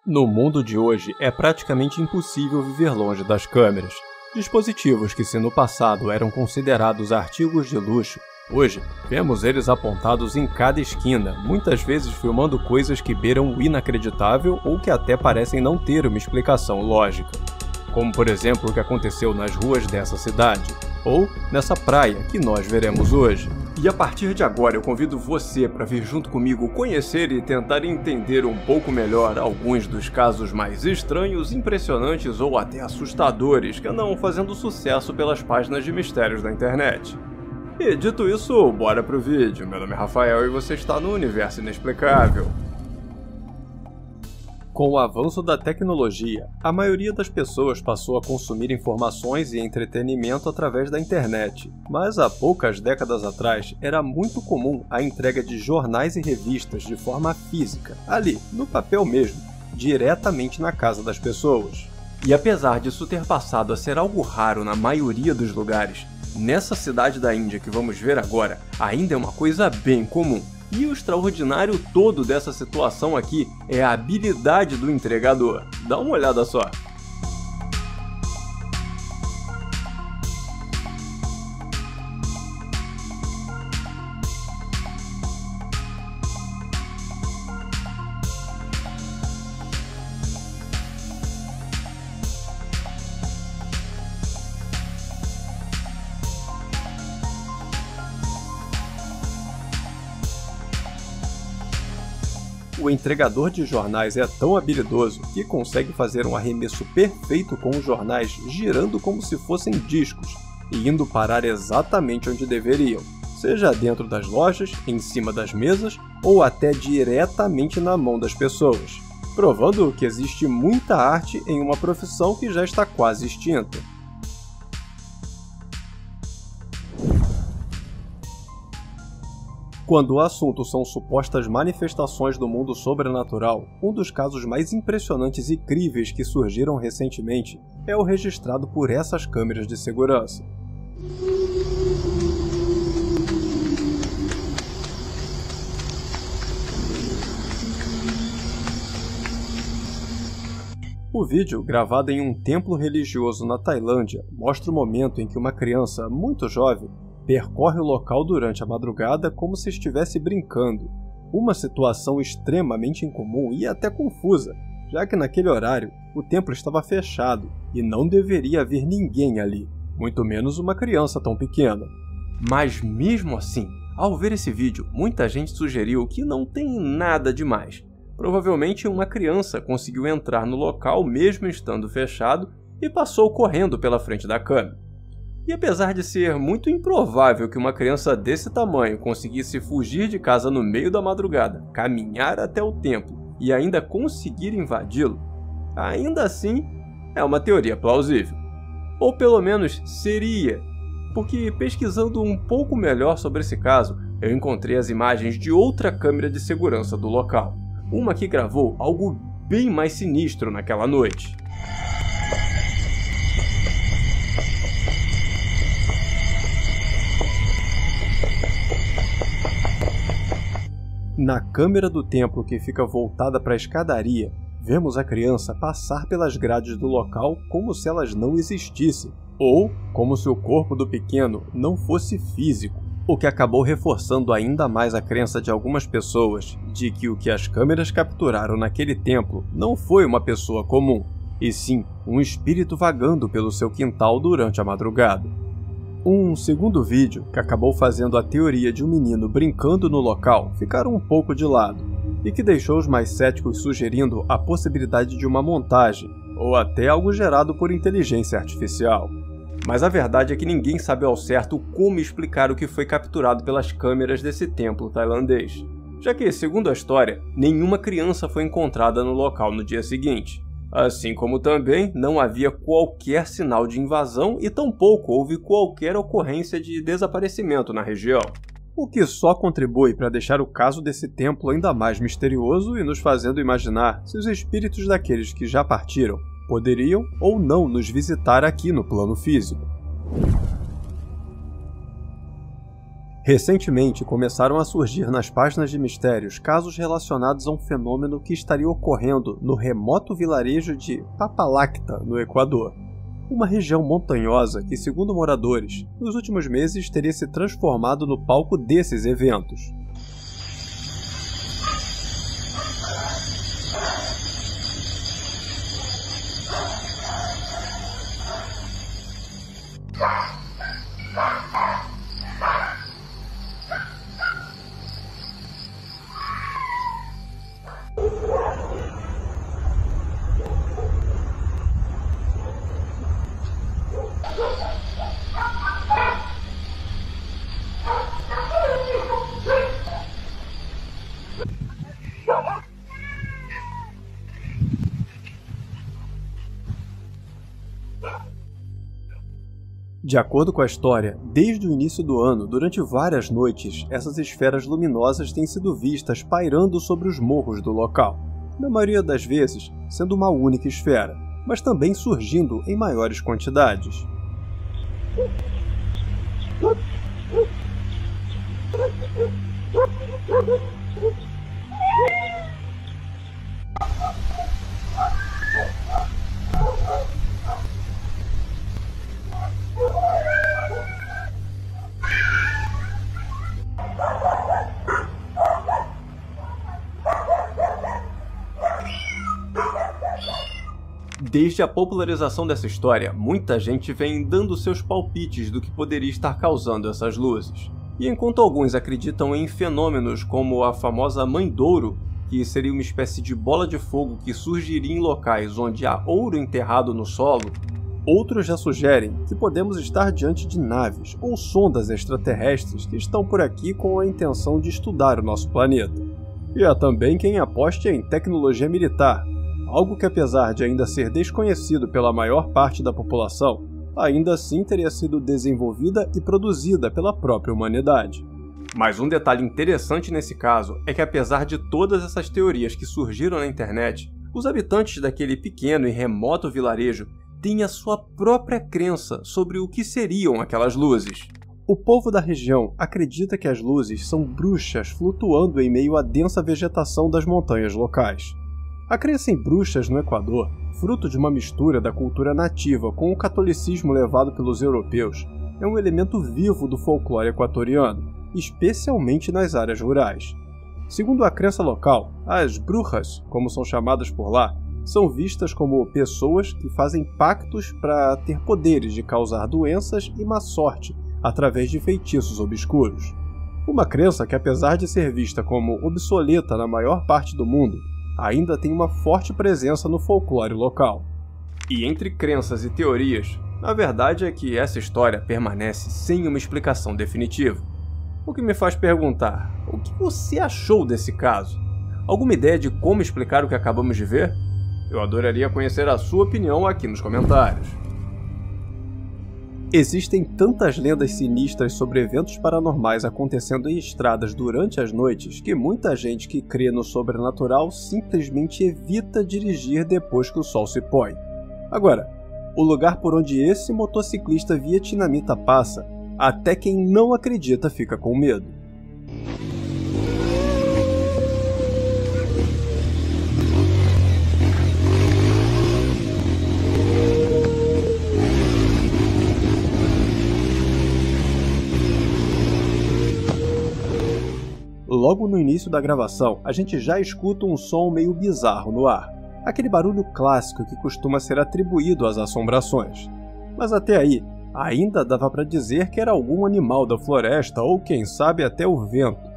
No mundo de hoje, é praticamente impossível viver longe das câmeras. Dispositivos que, se no passado eram considerados artigos de luxo, hoje vemos eles apontados em cada esquina, muitas vezes filmando coisas que beiram o inacreditável ou que até parecem não ter uma explicação lógica. Como, por exemplo, o que aconteceu nas ruas dessa cidade, ou nessa praia que nós veremos hoje. E a partir de agora eu convido você para vir junto comigo conhecer e tentar entender um pouco melhor alguns dos casos mais estranhos, impressionantes ou até assustadores que andam fazendo sucesso pelas páginas de mistérios da internet. E dito isso, bora pro vídeo. Meu nome é Rafael e você está no Universo Inexplicável. Com o avanço da tecnologia, a maioria das pessoas passou a consumir informações e entretenimento através da internet, mas há poucas décadas atrás era muito comum a entrega de jornais e revistas de forma física, ali, no papel mesmo, diretamente na casa das pessoas. E apesar disso ter passado a ser algo raro na maioria dos lugares, nessa cidade da Índia que vamos ver agora, ainda é uma coisa bem comum. E o extraordinário todo dessa situação aqui é a habilidade do entregador. Dá uma olhada só. O entregador de jornais é tão habilidoso que consegue fazer um arremesso perfeito com os jornais girando como se fossem discos e indo parar exatamente onde deveriam, seja dentro das lojas, em cima das mesas ou até diretamente na mão das pessoas, provando que existe muita arte em uma profissão que já está quase extinta. Quando o assunto são supostas manifestações do mundo sobrenatural, um dos casos mais impressionantes e críveis que surgiram recentemente é o registrado por essas câmeras de segurança. O vídeo, gravado em um templo religioso na Tailândia, mostra o momento em que uma criança muito jovem percorre o local durante a madrugada como se estivesse brincando. Uma situação extremamente incomum e até confusa, já que naquele horário o templo estava fechado e não deveria haver ninguém ali, muito menos uma criança tão pequena. Mas mesmo assim, ao ver esse vídeo, muita gente sugeriu que não tem nada demais. Provavelmente uma criança conseguiu entrar no local mesmo estando fechado e passou correndo pela frente da câmera. E apesar de ser muito improvável que uma criança desse tamanho conseguisse fugir de casa no meio da madrugada, caminhar até o templo e ainda conseguir invadi-lo, ainda assim é uma teoria plausível. Ou pelo menos seria, porque pesquisando um pouco melhor sobre esse caso, eu encontrei as imagens de outra câmera de segurança do local, uma que gravou algo bem mais sinistro naquela noite. Na câmera do templo que fica voltada para a escadaria, vemos a criança passar pelas grades do local como se elas não existissem, ou como se o corpo do pequeno não fosse físico, o que acabou reforçando ainda mais a crença de algumas pessoas de que o que as câmeras capturaram naquele templo não foi uma pessoa comum, e sim um espírito vagando pelo seu quintal durante a madrugada. Um segundo vídeo, que acabou fazendo a teoria de um menino brincando no local ficar um pouco de lado, e que deixou os mais céticos sugerindo a possibilidade de uma montagem, ou até algo gerado por inteligência artificial. Mas a verdade é que ninguém sabe ao certo como explicar o que foi capturado pelas câmeras desse templo tailandês, já que, segundo a história, nenhuma criança foi encontrada no local no dia seguinte. Assim como também não havia qualquer sinal de invasão e tampouco houve qualquer ocorrência de desaparecimento na região. O que só contribui para deixar o caso desse templo ainda mais misterioso e nos fazendo imaginar se os espíritos daqueles que já partiram poderiam ou não nos visitar aqui no plano físico. Recentemente começaram a surgir nas páginas de mistérios casos relacionados a um fenômeno que estaria ocorrendo no remoto vilarejo de Papalacta, no Equador. Uma região montanhosa que, segundo moradores, nos últimos meses teria se transformado no palco desses eventos. De acordo com a história, desde o início do ano, durante várias noites, essas esferas luminosas têm sido vistas pairando sobre os morros do local, na maioria das vezes sendo uma única esfera, mas também surgindo em maiores quantidades. Desde a popularização dessa história, muita gente vem dando seus palpites do que poderia estar causando essas luzes. E enquanto alguns acreditam em fenômenos como a famosa Mãe d'Ouro, que seria uma espécie de bola de fogo que surgiria em locais onde há ouro enterrado no solo, outros já sugerem que podemos estar diante de naves ou sondas extraterrestres que estão por aqui com a intenção de estudar o nosso planeta. E há também quem aposte em tecnologia militar, algo que, apesar de ainda ser desconhecido pela maior parte da população, ainda assim teria sido desenvolvida e produzida pela própria humanidade. Mas um detalhe interessante nesse caso é que, apesar de todas essas teorias que surgiram na internet, os habitantes daquele pequeno e remoto vilarejo têm a sua própria crença sobre o que seriam aquelas luzes. O povo da região acredita que as luzes são bruxas flutuando em meio à densa vegetação das montanhas locais. A crença em bruxas no Equador, fruto de uma mistura da cultura nativa com o catolicismo levado pelos europeus, é um elemento vivo do folclore equatoriano, especialmente nas áreas rurais. Segundo a crença local, as brujas, como são chamadas por lá, são vistas como pessoas que fazem pactos para ter poderes de causar doenças e má sorte através de feitiços obscuros. Uma crença que, apesar de ser vista como obsoleta na maior parte do mundo, ainda tem uma forte presença no folclore local. E entre crenças e teorias, a verdade é que essa história permanece sem uma explicação definitiva. O que me faz perguntar, o que você achou desse caso? Alguma ideia de como explicar o que acabamos de ver? Eu adoraria conhecer a sua opinião aqui nos comentários. Existem tantas lendas sinistras sobre eventos paranormais acontecendo em estradas durante as noites que muita gente que crê no sobrenatural simplesmente evita dirigir depois que o sol se põe. Agora, o lugar por onde esse motociclista vietnamita passa, até quem não acredita fica com medo. Logo no início da gravação, a gente já escuta um som meio bizarro no ar. Aquele barulho clássico que costuma ser atribuído às assombrações. Mas até aí, ainda dava para dizer que era algum animal da floresta ou quem sabe até o vento.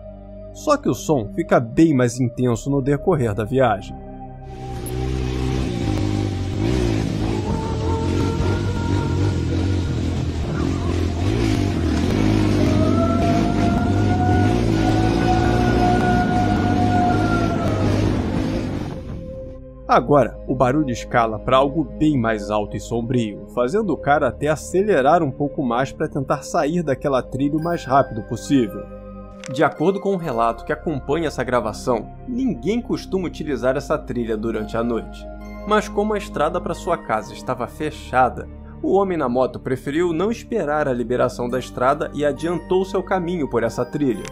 Só que o som fica bem mais intenso no decorrer da viagem. Agora, o barulho escala para algo bem mais alto e sombrio, fazendo o cara até acelerar um pouco mais para tentar sair daquela trilha o mais rápido possível. De acordo com um relato que acompanha essa gravação, ninguém costuma utilizar essa trilha durante a noite. Mas como a estrada para sua casa estava fechada, O homem na moto preferiu não esperar a liberação da estrada e adiantou seu caminho por essa trilha.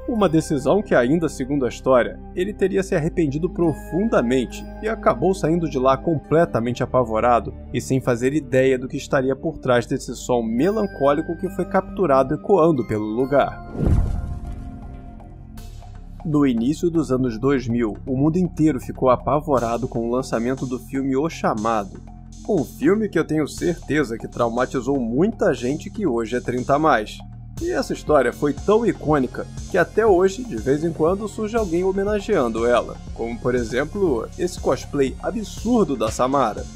Uma decisão que ainda, segundo a história, ele teria se arrependido profundamente e acabou saindo de lá completamente apavorado e sem fazer ideia do que estaria por trás desse som melancólico que foi capturado ecoando pelo lugar. No início dos anos 2000, o mundo inteiro ficou apavorado com o lançamento do filme O Chamado. Um filme que eu tenho certeza que traumatizou muita gente que hoje é 30+. E essa história foi tão icônica que até hoje, de vez em quando, surge alguém homenageando ela, como por exemplo, esse cosplay absurdo da Samara.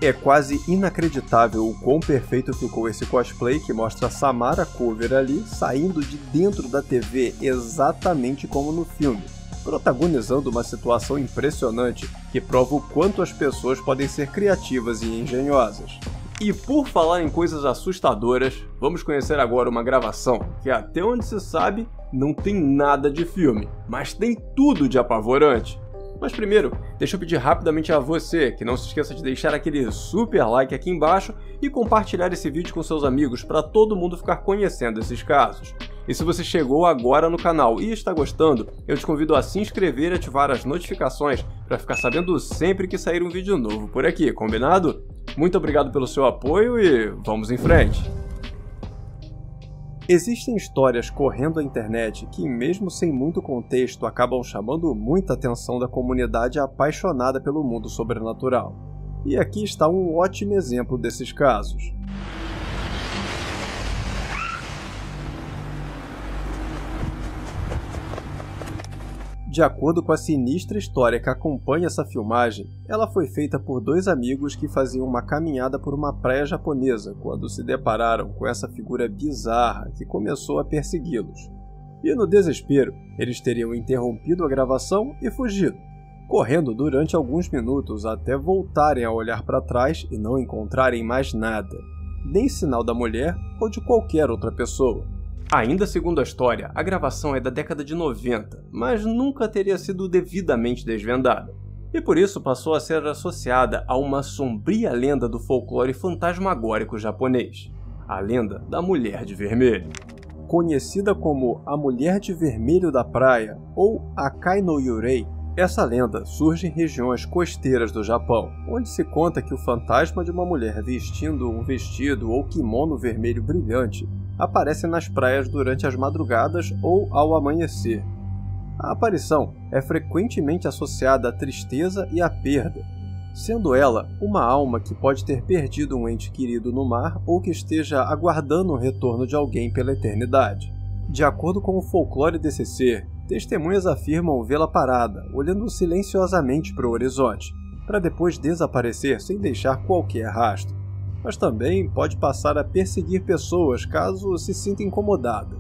É quase inacreditável o quão perfeito ficou esse cosplay que mostra a Samara Cover ali saindo de dentro da TV exatamente como no filme, protagonizando uma situação impressionante que prova o quanto as pessoas podem ser criativas e engenhosas. E por falar em coisas assustadoras, vamos conhecer agora uma gravação que, até onde se sabe, não tem nada de filme, mas tem tudo de apavorante. Mas primeiro, deixa eu pedir rapidamente a você que não se esqueça de deixar aquele super like aqui embaixo e compartilhar esse vídeo com seus amigos para todo mundo ficar conhecendo esses casos. E se você chegou agora no canal e está gostando, eu te convido a se inscrever e ativar as notificações para ficar sabendo sempre que sair um vídeo novo por aqui, combinado? Muito obrigado pelo seu apoio e vamos em frente! Existem histórias correndo a internet que, mesmo sem muito contexto, acabam chamando muita atenção da comunidade apaixonada pelo mundo sobrenatural. E aqui está um ótimo exemplo desses casos. De acordo com a sinistra história que acompanha essa filmagem, ela foi feita por dois amigos que faziam uma caminhada por uma praia japonesa quando se depararam com essa figura bizarra que começou a persegui-los. E no desespero, eles teriam interrompido a gravação e fugido, correndo durante alguns minutos até voltarem a olhar para trás e não encontrarem mais nada, nem sinal da mulher ou de qualquer outra pessoa. Ainda segundo a história, a gravação é da década de 90, mas nunca teria sido devidamente desvendada, e por isso passou a ser associada a uma sombria lenda do folclore fantasmagórico japonês, a lenda da Mulher de Vermelho. Conhecida como a Mulher de Vermelho da Praia ou Akai no Yurei, essa lenda surge em regiões costeiras do Japão, onde se conta que o fantasma de uma mulher vestindo um vestido ou kimono vermelho brilhante aparece nas praias durante as madrugadas ou ao amanhecer. A aparição é frequentemente associada à tristeza e à perda, sendo ela uma alma que pode ter perdido um ente querido no mar ou que esteja aguardando o retorno de alguém pela eternidade. De acordo com o folclore desse ser, testemunhas afirmam vê-la parada, olhando silenciosamente para o horizonte, para depois desaparecer sem deixar qualquer rastro. Mas também pode passar a perseguir pessoas caso se sinta incomodada.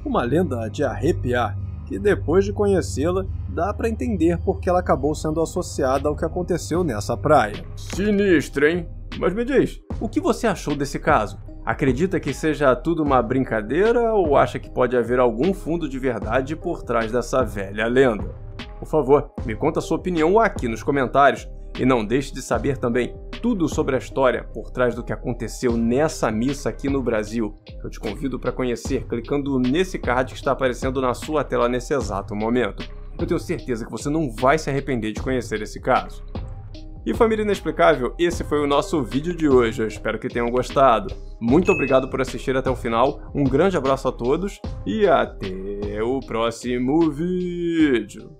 Uma lenda de arrepiar, que depois de conhecê-la, dá para entender por que ela acabou sendo associada ao que aconteceu nessa praia. Sinistro, hein? Mas me diz, o que você achou desse caso? Acredita que seja tudo uma brincadeira ou acha que pode haver algum fundo de verdade por trás dessa velha lenda? Por favor, me conta a sua opinião aqui nos comentários e não deixe de saber também tudo sobre a história por trás do que aconteceu nessa missa aqui no Brasil. Eu te convido para conhecer clicando nesse card que está aparecendo na sua tela nesse exato momento. Eu tenho certeza que você não vai se arrepender de conhecer esse caso. E família inexplicável, esse foi o nosso vídeo de hoje, eu espero que tenham gostado. Muito obrigado por assistir até o final, um grande abraço a todos e até o próximo vídeo.